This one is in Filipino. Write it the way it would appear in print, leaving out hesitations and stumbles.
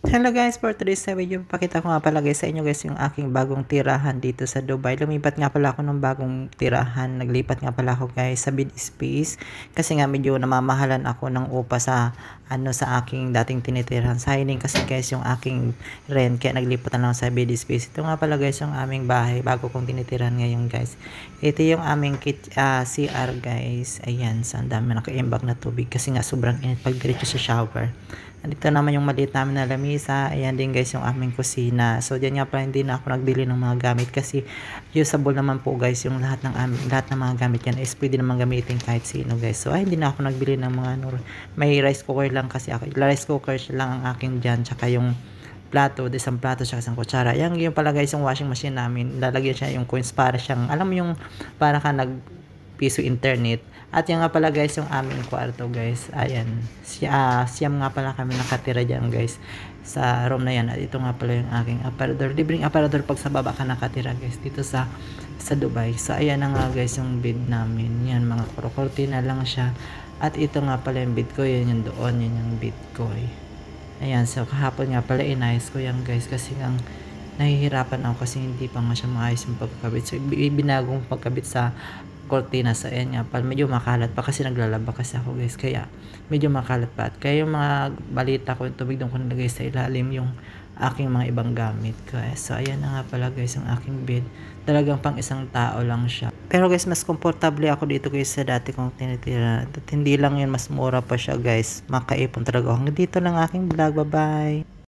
Hello guys, for today's video, pakita ko nga pala guys sa inyo guys yung aking bagong tirahan dito sa Dubai. Lumipat nga pala ako ng bagong tirahan. Naglipat nga pala ako guys sa bid space kasi nga medyo namamahalan ako ng upa sa sa aking dating tinitirahan. Signing kasi guys yung aking rent kaya naglipat na lang sa bid space. Ito nga pala guys yung aming bahay bago kong tinitirahan ngayon guys. Ito yung aming CR guys. Ayan, sa dami naka-imbak na tubig kasi nga sobrang init pag diretso sa shower. Andito naman yung maliit namin na lamisa. Ayan din guys yung aming kusina. So diyan nga pala hindi na ako nagbili ng mga gamit kasi usable naman po guys yung lahat ng mga gamit yan is pwede naman gamitin kahit sino guys. So ay hindi na ako nagbili ng mga may rice cooker lang kasi ako. Rice cooker lang ang aking dyan tsaka yung plato, isang plato tsaka isang kutsara. Yan yung pala guys yung washing machine namin. Lalagyan siya yung coins para siyang alam mo yung para ka piso internet. At yan nga pala guys yung aming kwarto guys. Ayan. Siyam nga pala kami nakatira dyan guys sa room na yan. At ito nga pala yung aking aparador. Libreng aparador pag sa baba ka nakatira guys dito sa Dubai. So ayan na nga guys yung bed namin. Yan mga kortina lang siya. At ito nga pala yung bed ko. Yan yung doon. Yan yung bed ko Ayan. So kahapon nga pala inayos ko yan guys kasi ang nahihirapan ako kasi hindi pa nga siya maayos yung pagkakabit. So binagong pagkabit sa cortina sa nga pala medyo makalat pa kasi naglalaba kasi ako guys kaya medyo makalat pa at kaya yung mga balita ko yung tubig doon ko nilagay sa ilalim yung aking mga ibang gamit guys. So ayan na nga pala guys ang aking bed, talagang pang isang tao lang siya pero guys mas komportable ako dito guys sa dati kong tinitira at hindi lang yun mas mura pa siya guys, makaipon talaga ako. Hanggang dito lang aking vlog, bye bye.